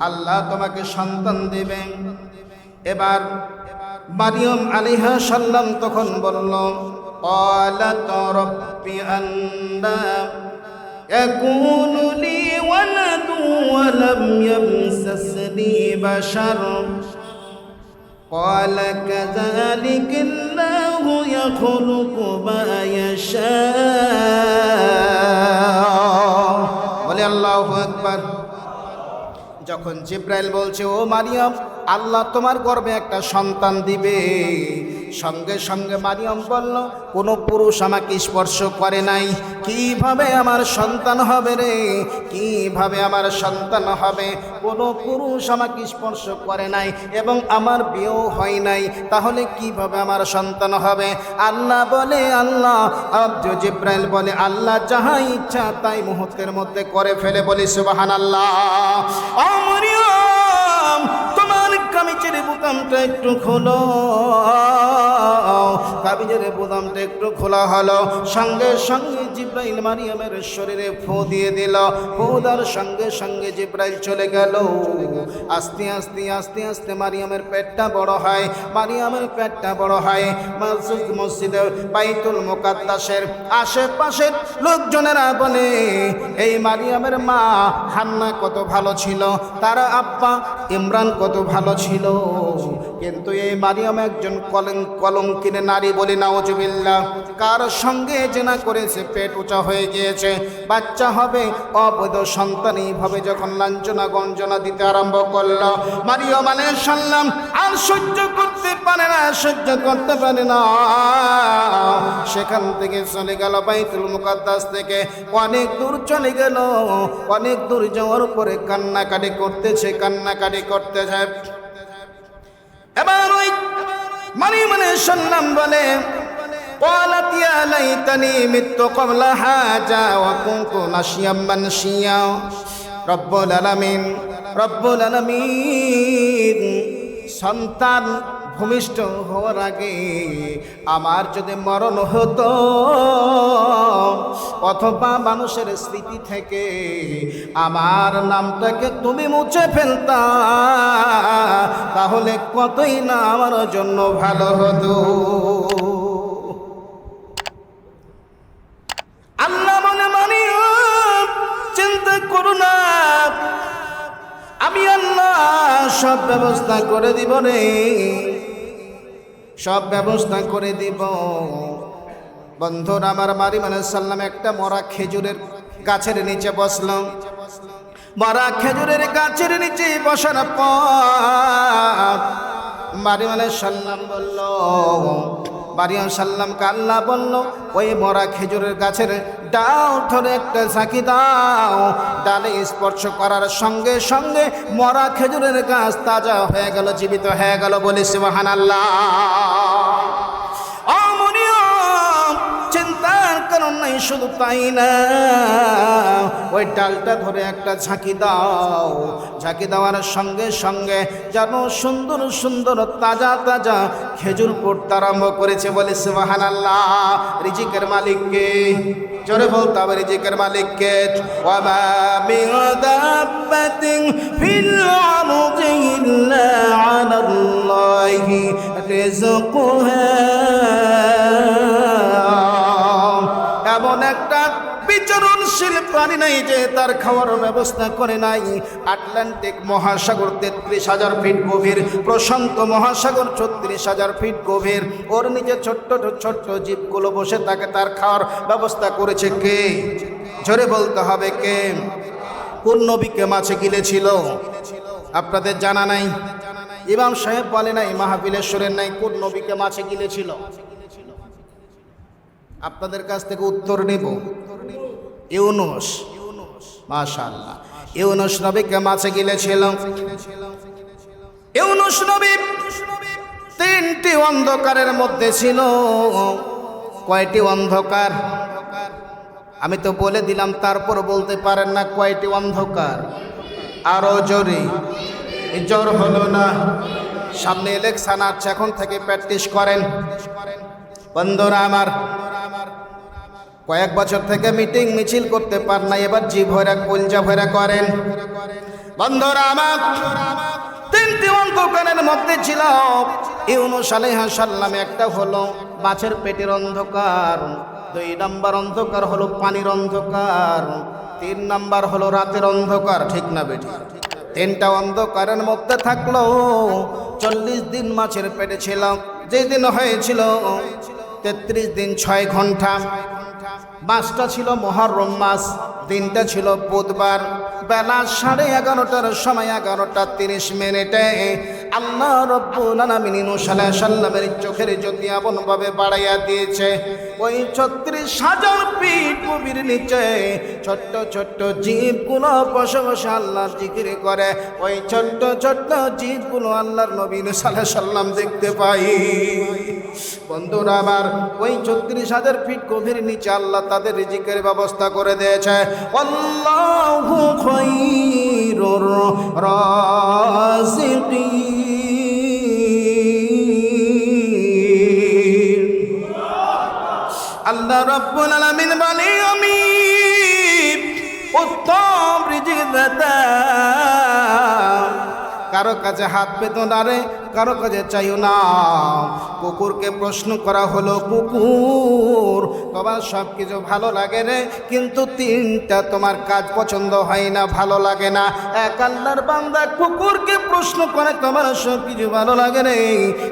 আল্লাহ তোমাকে সন্তান দেবে। এবার মারিয়াম আলাইহা সাল্লাম তখন বলল, ক্বালাত রাব্বি আন্না ইয়াকুনু লি ওয়ালাদু ওয়া লাম ইয়ামসাসনি বাশার قال كذلك الله يخلق ما يشاء বলে আল্লাহু আকবার। যখন জিব্রাইল বলছে, ও মারিয়াম, আল্লাহ তোমার গর্ভে একটা সন্তান দিবে, সঙ্গে সঙ্গে মারিয়াম বলল, কোনো পুরুষ আমাকে স্পর্শ করে নাই, কিভাবে আমার সন্তান হবে রে, কিভাবে আমার সন্তান হবে? কোনো পুরুষ আমাকে স্পর্শ করে নাই এবং আমার বিয়েও হয় নাই, তাহলে কিভাবে আমার সন্তান হবে? আল্লাহ বলে, আল্লাহ জিব্রাইল বলে, আল্লাহ যাহা ইচ্ছা তাই মুহূর্তের মধ্যে করে ফেলে। বলি সুবহানাল্লাহ। ও মারিয়াম, তোমার কামিজের বোতামটা একটু খোলো। কামিজের বোতামটা একটু খোলা হলো, সঙ্গে সঙ্গে জিব্রাইল মারিয়ামের শরীরে ফু দিয়ে দিল। ফু দেওয়ার সঙ্গে সঙ্গে জিব্রাইল চলে গেল। আস্তে আস্তে আস্তে আস্তে মারিয়ামের পেটটা বড় হয়, মারিয়ামের পেটটা বড় হয়। মসজিদে বাইতুল মুকাদ্দাসের আশেপাশের লোকজনেরা বলে, এই মারিয়ামের মা হান্না কত ভালো ছিল, তার আব্বা ইমরান কত ভালো ছিল, কিন্তু এই মারিয়াম একজন কলঙ্কিনী নারী। বলি নাউজুবিল্লাহ। কার সঙ্গে জেনা করেছে, পেট উঁচা হয়ে গিয়েছে, বাচ্চা হবে, অবৈধ সন্তান। এইভাবে যখন লাঞ্ছনা গঞ্জনা দিতে আরম্ভ করল, মারিয়াম আলাইহিস সালাম আর সহ্য করতে পারে না, সহ্য করতে পারে না। সেখান থেকে চলে গেল, বাইতুল মুকাদ্দাস থেকে অনেক দূর চলে গেল। অনেক দূর যাওয়ার পরে কান্নাকাটি করতেছে, কান্নাকাটি করতেছে। এবার ওই মারিয়াম আলাইহিস সালাম বলে, ক্বালাত ইয়া লাইতানি মিততু ক্বাবলা হাজা ওয়া কুনতু নাসিয়াম মানসিয়া। রব্বুল আলামিন, রব্বুল আলামিন, সন্তান ভূমিষ্ঠ হওয়ার আগে আমার যদি মরণ হতো, অথবা মানুষের স্মৃতি থেকে আমার নামটাকে তুমি মুছে ফেলতা, তাহলে কতই না আমার জন্য ভালো হতো। আল্লাহ মনে মানি, চিন্তা করো না, আমি আল্লাহ সব ব্যবস্থা করে দিব রে, সব ব্যবস্থা করে দিব। বন্ধুরা আমার, মারিয়াম আলাইহিস সালাম একটা মরা খেজুরের গাছের নিচে বসলাম। মরা খেজুরের গাছের নিচে বসার পর মারিয়াম আলাইহিস সালাম বলল, মারিয়াম সাল্লামকে আল্লাহ বলল, ওই মরা খেজুরের গাছের ডাল ধরে একটা ঝাঁকি দাও। ডালে স্পর্শ করার সঙ্গে সঙ্গে মরা খেজুরের গাছ তাজা হয়ে গেল, জীবিত হয়ে গেল। বলি সুবহানাল্লাহ। ও মারিয়াম, চিন্তার কারণ নাই। শুধু তাই না, ওই ডালটা ধরে একটা ঝাঁকি দাও। ঝাঁকি দেওয়ার সঙ্গে সঙ্গে যেন সুন্দর সুন্দর তাজা তাজা খেজুর পড়তে আরম্ভ করেছে। বলে সুবহানাল্লাহ। রিজিকের মালিককে, জোরে বলতে হবে, রিজিকের মালিককে। ওয়া মা মিন দাব্বাতিন ফিল আরদি ইল্লা আলাল্লাহি রিজকুহা। এমন একটা বিচরণশীল প্রাণী নাই যে তার খাওয়ার ব্যবস্থা করে নাই। আটলান্টিক মহাসাগর 33,000 ফিট গভীর, প্রশান্ত মহাসাগর 36,000 ফিট গভীর, ওর নিচে ছোট্ট ছোট্ট জীবগুলো বসে থাকে, তার খাওয়ার ব্যবস্থা করেছে কে? জোরে বলতে হবে কে? কোন নবীকে মাছে গিলেছিল? আপনাদের জানা নাই? ইমাম সাহেব বলে নাই, মাহফিলেশ্বরের নাই, কোন নবীকে মাছে গিলেছিল? আপনাদের কাছ থেকে উত্তর নেব। ইউনুস। মাশাআল্লাহ, ইউনুস নবীকে মাছে গিলেছিল। ইউনুস নবী 3টি অন্ধকারের মধ্যে ছিল। কয়টি অন্ধকার? আমি তো বলে দিলাম, তারপর বলতে পারেন না কয়টি অন্ধকার? আরো জোরে। জ্বর হলো না, সামনে ইলেকশন আছে, এখন থেকে প্র্যাকটিস করেন। বন্ধুরা আমার, কয়েক বছর থেকে মিটিং মিছিল করতে পার না, এবার জি ভরা কলজা ভরা করেন। বন্ধুরা আমার, তিনটি অন্ধকারের মধ্যে ছিল ইউনূস আলাইহিস সালাম। একটা হলো মাছের পেটের অন্ধকার, 2 নাম্বার অন্ধকার হলো পানির অন্ধকার, 3 নাম্বার হলো রাতের অন্ধকার। ঠিক না বেটি? 3টা অন্ধকারের মধ্যে থাকলো। 40 দিন মাছের পেটে ছিল। যেদিন হয়েছিল 33 দিন 6 ঘন্টা। মাসটা ছিল মুহররম মাস, দিনটা ছিল বুধবার। বেলা 11:30টার সময় 11:30 আল্লাহ রাব্বুল আলামিন ইউনূস আলাইহিস সালামের চোখের জ্যোতি এমনভাবে বাড়াইয়া দিয়েছে, ওই 36,000 ফিট গভীর নিচে ছোট্ট ছোট্ট জীবগুলো বসে বসে আল্লাহর জিকির করে। ওই ছোট্ট ছোট্ট জীবগুলো আল্লাহর নবী ইউনূস আলাইহিস সালাম দেখতে পাই। বন্ধুরা আমার, ওই 36,000 ফিট গভীর নিচে আল্লাহ তাদের রিজিকের ব্যবস্থা করে দিয়েছে। আল্লাহু খায়রুর রাযিকিন। আল্লাহ রাব্বুল আলামিন বলে, আমি উত্তম রিজিক দাতা। কারো কাছে হাত পেতো না রে, কারো কাছে চাইও না। কুকুরকে প্রশ্ন করা হলো, কুকুর তোমার সব কিছু ভালো লাগে রে, কিন্তু 3টা তোমার কাজ পছন্দ হয় না, ভালো লাগে না। এক আল্লাহর বান্দা কুকুরকে প্রশ্ন করে, তোমার সব কিছু ভালো লাগে রে,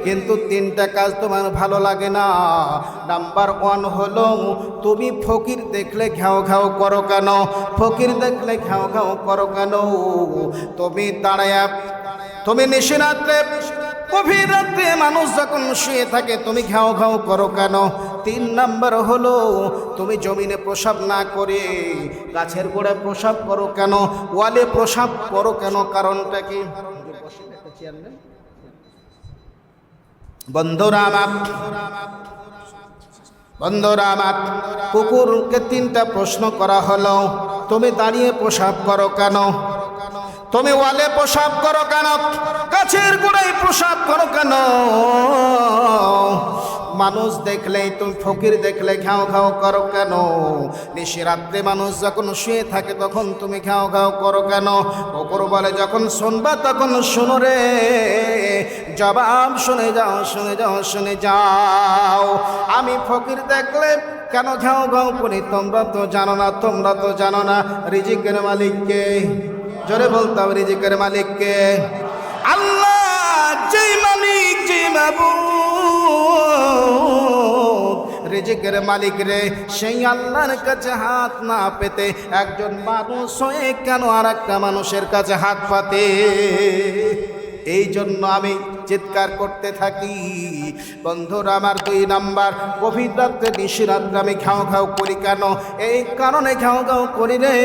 কিন্তু 3টা কাজ তোমার ভালো লাগে না। নাম্বার 1 হলো, তুমি ফকির দেখলে ঘাও ঘাও করো কেন? ফকির দেখলে ঘাও ঘাও করো কেন? তুমি নিশিরাত্রে, গভীর রাত্রে মানুষ যখন শুয়ে থাকে তুমি ঘাও ঘাও করো কেন? 3 নাম্বার হলো, তুমি জমিনে প্রসাব না করে গাছের গোড়ায় প্রসাব করো কেন? ওয়ালে প্রসাব করো কেন? কারণটা কি? বন্ধুরা আমার, কুকুরকে 3টা প্রশ্ন করা হলো, তুমি দাঁড়িয়ে প্রসাব করো কেন? তুমি ওয়ালে প্রসাব করো কেন? গাছের গোড়ায় প্রসাব করো কেন? মানুষ দেখলেই তুমি, ফকির দেখলে ঘাও ঘাও করো কেন? নিশিরাত্রে মানুষ যখন শুয়ে থাকে তখন তুমি ঘাও ঘাও করো কেন? কুকুর বলে, যখন শুনবা তখন শোনো রে, জবাব শুনে যাও, শুনে যাও, শুনে যাও। আমি ফকির দেখলে কেন ঘাও ঘাও করি? তোমরা তো জানো না, তোমরা তো জানো না রিজিকের মালিককে। জোরে বলতে হবে, রিজিকের মালিককে। আল্লাহ যেই মালিক, যেই মাবুদ, রিজিকের মালিক রে, সেই আল্লাহর কাছে হাত না পেতে একজন মানুষ হয়ে কেন আর একটা মানুষের কাছে হাত পাতে? এই জন্য আমি চিৎকার করতে থাকি। বন্ধুরা আমার, 2 নাম্বার, গভীর রাত্রে নিশিরাত্রে আমি ঘাও ঘাও করি কেন? এই কারণে ঘাও ঘাও করি রে,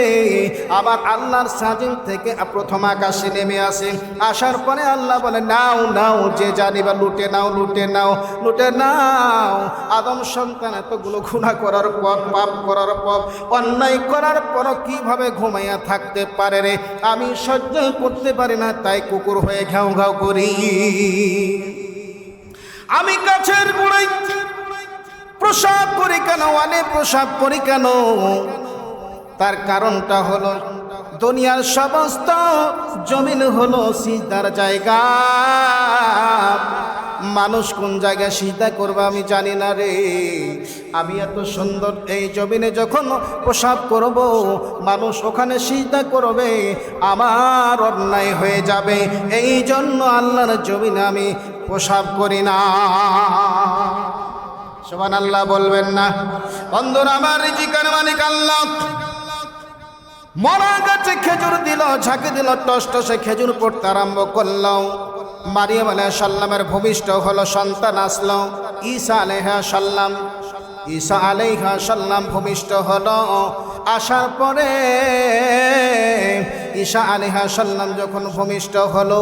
আবার আল্লাহর সাজিন থেকে প্রথম আকাশে নেমে আসে। আসার পরে আল্লাহ বলে, নাও নাও, যে জানিবা লুটে নাও, লুটে নাও, লুটে নাও। আদম সন্তান এতগুলো গুনাহ করার পর, পাপ করার পর, অন্যায় করার পর কিভাবে ঘুমাইয়া থাকতে পারে রে? আমি সহ্য করতে পারি না, তাই কুকুর হয়ে ঘাও ঘাও করি। আমি গাছের গোড়ায় প্রসাব করি কেন? ওয়ালে প্রসাব করি কেন? তার কারণটা হলো, দুনিয়ার সমস্ত জমিন হলো সিজদার জায়গা। মানুষ কোন জায়গায় সিজদা করবে আমি জানি না রে। আমি এত সুন্দর এই জমিনে যখন প্রসাব করব, মানুষ ওখানে সিজদা করবে, আমার অন্যায় হয়ে যাবে। এই জন্য আল্লাহর জমিনে আমি প্রসাব করি না। সুবহানাল্লাহ বলবেন না? বন্ধুরা আমার, রিজিকের মালিক আল্লাহ। মরা গাছে খেজুর দিল, ঝাঁকি দিল, টস টসে খেজুর পড়তে আরম্ভ করল। মারিয়াম আলাইহিস সালামের ভূমিষ্ঠ হলো, সন্তান আসলো ঈসা আলাইহিস সালাম। ঈসা আলাইহিস সালাম ভূমিষ্ঠ হলো। আসার পরে ঈসা আলাইহিস সালাম যখন ভূমিষ্ঠ হলো,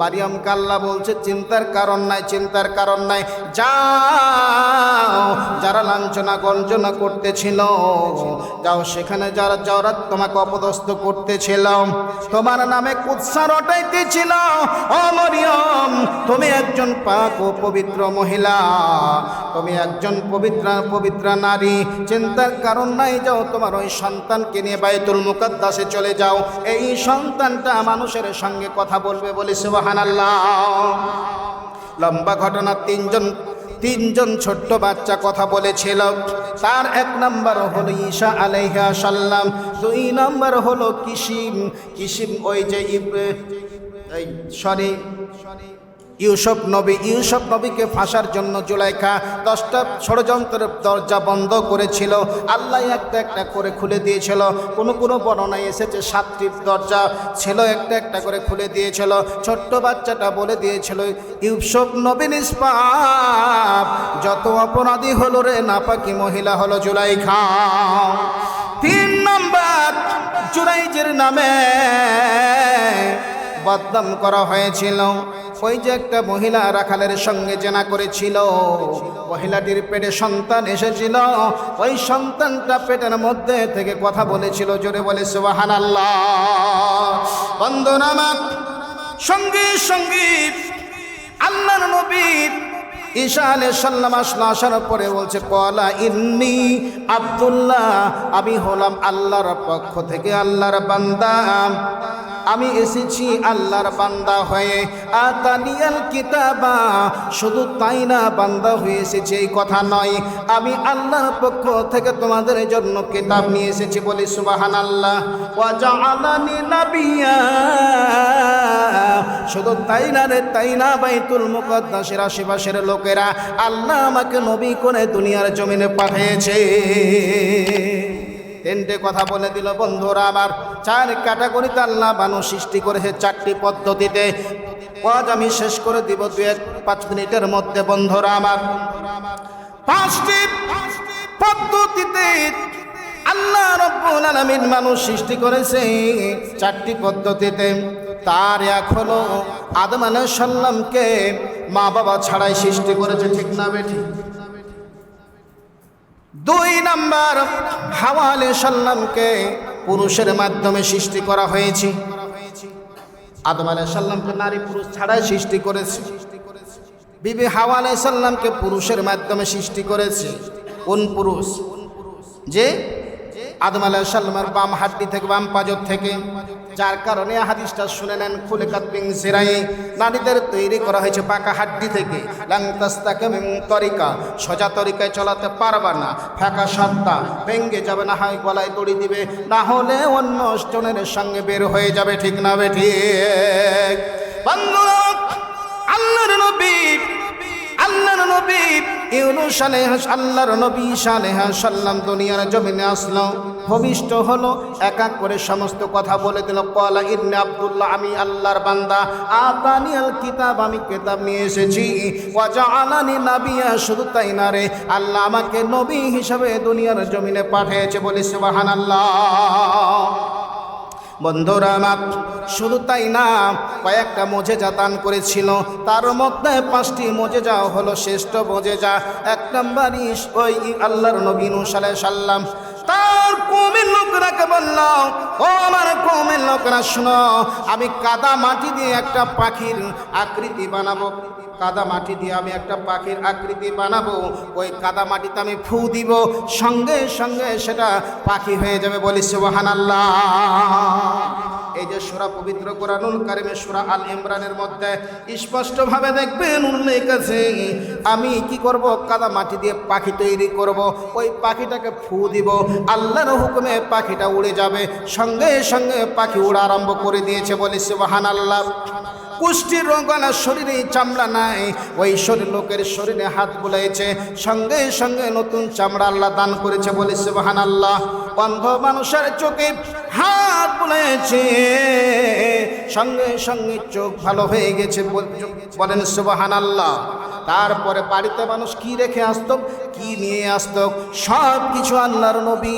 মারিয়ামকে আল্লাহ বলছে চিন্তার কারণ নাই, চিন্তার কারণ নাই, যাও যারা লাঞ্ছনা গঞ্জনা করতেছিল, যাও সেখানে যারা যারা তোমাকে অপদস্থ করতেছিল, তোমার নামে কুৎসা রটাইতেছিল, ও মারিয়াম তুমি একজন পাক ও পবিত্র মহিলা, তুমি একজন পবিত্র নারী, চিন্তার কারণ নাই, যাও তোমার ওই সন্তানকে নিয়ে বাইতুল মুকাদ্দাসে চলে যাও, এই সন্তানটা মানুষের সঙ্গে কথা বলবে বলে সুবহানাল্লাহ। লম্বা ঘটনা, তিনজন ছোট্ট বাচ্চা কথা বলেছিল। তার এক নম্বর হলো ঈসা আলাইহিস সালাম, দুই নম্বর হলো কিসিম ওই যে ইউসুফ নবীকে ফাঁসার জন্য জুলাইখা 10টা ষড়যন্ত্রের দরজা বন্ধ করেছিল, আল্লাহ একটা একটা করে খুলে দিয়েছিল। কোনো বর্ণনায় এসেছে 7টি দরজা ছিল, একটা একটা করে খুলে দিয়েছিল। ছোট্ট বাচ্চাটা বলে দিয়েছিল, ইউসুফ নবী নিষ্পাপ, যত অপরাধী হলো রে নাপাকি মহিলা হলো জুলাইখা। 3 নম্বর জুরাইজের নামে বদনাম করা হয়েছিল। ওই যে একটা মহিলা রাখালের সঙ্গে জেনা করেছিল, মহিলাটির পেটে সন্তান এসেছিল, ওই সন্তানটা পেটের মধ্যে থেকে কথা বলেছিল, জোরে বলে সুবহানাল্লাহ। বন্ধুরা আমার, সঙ্গে আল্লাহর নবী ঈসা আলাইহিস সালাম আসার পরে বলছে, ক্বালা ইন্নী আব্দুল্লাহ, আমি হলাম আল্লাহর পক্ষ থেকে আল্লাহর বান্দা, আমি এসেছি আল্লাহর বান্দা হয়ে। আতানিয়াল কিতাবা, শুধু তাই না বান্দা হয়ে এসেছি এই কথা নয়, আমি আল্লাহর পক্ষ থেকে তোমাদের জন্য কিতাব নিয়ে এসেছি বলি সুবহানাল্লাহ। ওয়া জাআলানি নাবিয়্যা, শুধু তাই না রে তাই না, বাইতুল মুকাদ্দাসের আশেপাশের লোকেরা আল্লাহ আমাকে নবী করে দুনিয়ার জমিনে পাঠিয়েছে। 3টে কথা বলে দিল। বন্ধুরা আমার, 4 ক্যাটাগরিতে আল্লাহ মানুষ সৃষ্টি করেছে, 4টি পদ্ধতিতে। আজ আমি শেষ করে দিব 2-5 মিনিটের মধ্যে। বন্ধুরা আমার, 5টি পদ্ধতিতে আল্লাহ রাব্বুল আলামিন মানুষ সৃষ্টি করেছে, 4টি পদ্ধতিতে। তার এক হলো আদম আলাইহিস সালামকে মা বাবা ছাড়াই সৃষ্টি করেছে, ঠিক না বেঠিক? 2 নম্বর হাওয়া আলাইহিস সালামকে পুরুষের মাধ্যমে সৃষ্টি করা হয়েছে। আদম আলাইহিস সালামকে নারী পুরুষ ছাড়াই সৃষ্টি করেছে। বিবি হাওয়া আলাইহিস সালামকে পুরুষের মাধ্যমে সৃষ্টি করেছে। কোন পুরুষ? যে আদম আলাইহিস সালামের বাম হাড্ডি থেকে, বাম পাজর থেকে। যার কারণে হাদিসটা শুনে নেন, খুলিকাত বিন জিরাই, নারীদের তৈরি করা হয়েছে পাকা হাড্ডি থেকে। লাং তাস্তাকিম তরিকা, সোজা তরিকায় চলাতে পারবা না, ফাঁকা সাতটা ভেঙ্গে যাবে, না হয় গলায় দড়ি দিবে, না হলে অন্য জনের সঙ্গে বের হয়ে যাবে, ঠিক না বেঠিক? বন্ধুরা, আল্লাহর নবী ইউনূস আলাইহিস, আল্লাহর নবী ঈসা আলাইহিস সালাম দুনিয়ার জমিনে আসলো, ভূমিষ্ঠ হলো, এক এক করে সমস্ত কথা বলে দিল। ক্বালা ইন্নী আব্দুল্লাহ, আমি আল্লাহর বান্দা, আতানিয়াল কিতাব, আমি কিতাব নিয়ে এসেছি, ওয়া জাআলানি নাবিয়্যা, শুধু তাই না রে, আল্লাহ আমাকে নবী হিসাবে দুনিয়ার জমিনে পাঠিয়েছে বলি সুবহানাল্লাহ। বন্ধুরা আমার, শুধু তাই না, কয়েকটা মুজিজা দান করেছিল, তার মধ্যে 5টি মুজিজা হলো শ্রেষ্ঠ মুজিজা। 1 নম্বর ওই আল্লাহর নবী ঈসা আলাইহিস সালাম তার কওমের লোকরাকে বলল, ও আমার কওমের লোকরা শোনো, আমি কাদা মাটি দিয়ে একটা পাখির আকৃতি বানাবো, কাদা মাটি দিয়ে আমি একটা পাখির আকৃতি বানাবো, ওই কাদা মাটিতে আমি ফু দিব, সঙ্গে সঙ্গে সেটা পাখি হয়ে যাবে বলি সুবহানাল্লাহ। এই যে সূরা পবিত্র কোরআনুল কারীমে সূরা আল ইমরানের মধ্যে স্পষ্টভাবে দেখবেন উল্লেখ আছে, আমি কি করব, কাদা মাটি দিয়ে পাখি তৈরি করব, ওই পাখিটাকে ফু দিব, আল্লাহর হুকুমে পাখিটা উড়ে যাবে, সঙ্গে সঙ্গে পাখি উড়া আরম্ভ করে দিয়েছে বলি সুবহানাল্লাহ। কুষ্ঠির রোগওয়ালা শরীরে চামড়া নাই, ওই শরীর লোকের শরীরে হাত বুলাইছে, সঙ্গে সঙ্গে নতুন চামড়া আল্লাহ দান করেছে বলে সুবহানাল্লাহ। অন্ধ মানুষের চোখে হাত বুলাইছে, সঙ্গে সঙ্গে চোখ ভালো হয়ে গেছে বলেন সুবহানাল্লাহ। তারপরে বাড়িতে মানুষ কি রেখে আসতো, কি নিয়ে আসতো, সব কিছু আল্লাহর নবী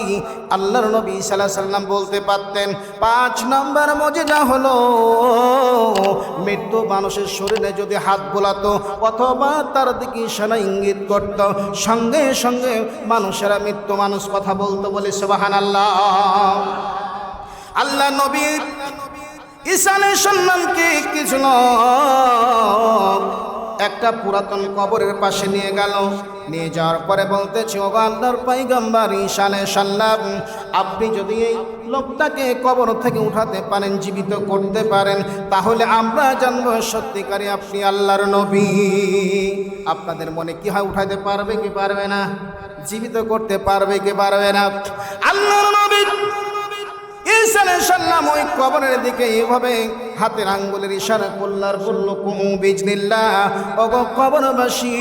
সাল্লাল্লাহু আলাইহি সাল্লাম বলতে পারতেন। 5 নম্বর মুজিজা হলো মৃত্যু মানুষের শরীরে যদি হাত বোলাতো অথবা তার দিকে ইশারা ইঙ্গিত করত, সঙ্গে সঙ্গে মানুষেরা মৃত্যু মানুষ কথা বলতো, বলে সুবহানাল্লাহ। আল্লাহ নবী ঈসা আলাইহিস সালামকে কিছু লোক একটা পুরাতন কবরের পাশে নিয়ে গেল। নিয়ে যাওয়ার পরে বলতেছে, ও আল্লাহর পয়গম্বর ঈসা আলাইহিস সালাম, আপনি যদি এই লোকটাকে কবর থেকে উঠাতে পারেন, জীবিত করতে পারেন, তাহলে আমরা জানবো সত্যিকারে আপনি আল্লাহর নবী। আপনাদের মনে কি হয়, উঠাতে পারবে কি পারবে না? জীবিত করতে পারবে কি পারবে না? আল্লাহর নবী ঈসা আলাইহিস সালাম ওই কবরের দিকে এভাবে হাতের আঙ্গুলের ইশারা করলার বলল, কুমু বিজনিল্লাহ, ওগো কবরবাসী,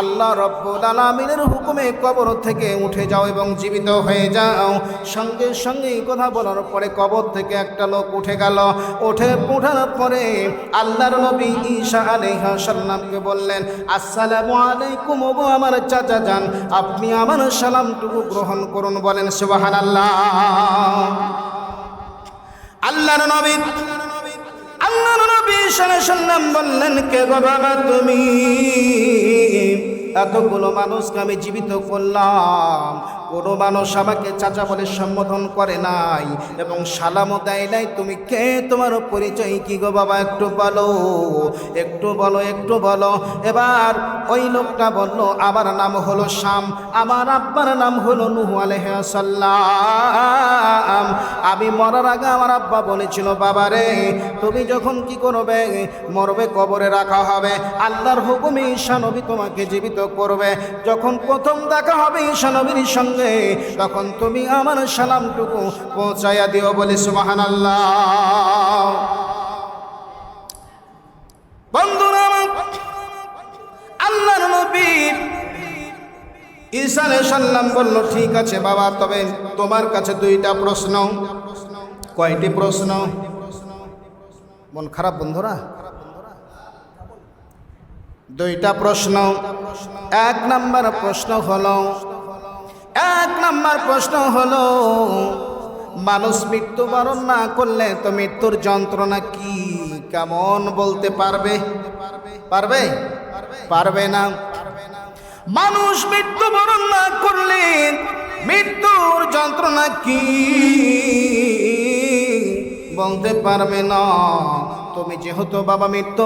আল্লাহ রাব্বুল আলামিনের হুকুমে কবর থেকে উঠে যাও এবং জীবিত হয়ে যাও। সঙ্গে সঙ্গে কথা বলার পরে কবর থেকে একটা লোক উঠে গেল। ওঠার পরে আল্লাহর নবী ঈসা আলাইহিস সালামকে বললেন, আসসালামু আলাইকুম, ওগো আমার চাচা যান, আপনি আমার সালামটুকু গ্রহণ করুন, বলেন সুবহানাল্লাহ। আল্লাহর নবী সাল্লাম বললেন, কে গো বাবা তুমি? এতগুলো মানুষকে আমি জীবিত করলাম, কোনো মানুষ আমাকে চাচা বলে সম্বোধন করে নাই এবং সালামও দেয় নাই, তুমি কে? তোমার পরিচয় কি গো বাবা? একটু বলো, একটু বলো, একটু বলো। এবার ওই লোকটা বলল, আমার নাম হলো শাম, আমার আব্বার নাম হলো নূহ আলাইহিস সালাম। আমি মরার আগে আমার আব্বা বলেছিল, বাবা রে, তুমি যখন কি করবে, মরবে, কবরে রাখা হবে, আল্লাহর হুকুমে ঈসা নবী তোমাকে জীবিত করবে। যখন প্রথম দেখা হবে ঈসা নবীর সঙ্গে, তখন তুমি আমার সালামটুকু পৌঁছাইয়া দিও, বলে সুবহানাল্লাহ। বন্ধুরা, আল্লাহর নবী ঈসা আলাইহিস সালাম বলল, ঠিক আছে বাবা, তবে তোমার কাছে 2টা প্রশ্ন। কয়টি প্রশ্ন? মন খারাপ বন্ধুরা? 2টা প্রশ্ন। 1 নম্বর প্রশ্ন হলো মানুষ মৃত্যুবরণ না করলে তো মৃত্যুর যন্ত্রণা কি কেমন বলতে পারবে? পারবে না। মানুষ মৃত্যুবরণ না করলে মৃত্যুর যন্ত্রণা কি বলতে পারবে না। তুমি যেহেতু বাবা মৃত্যু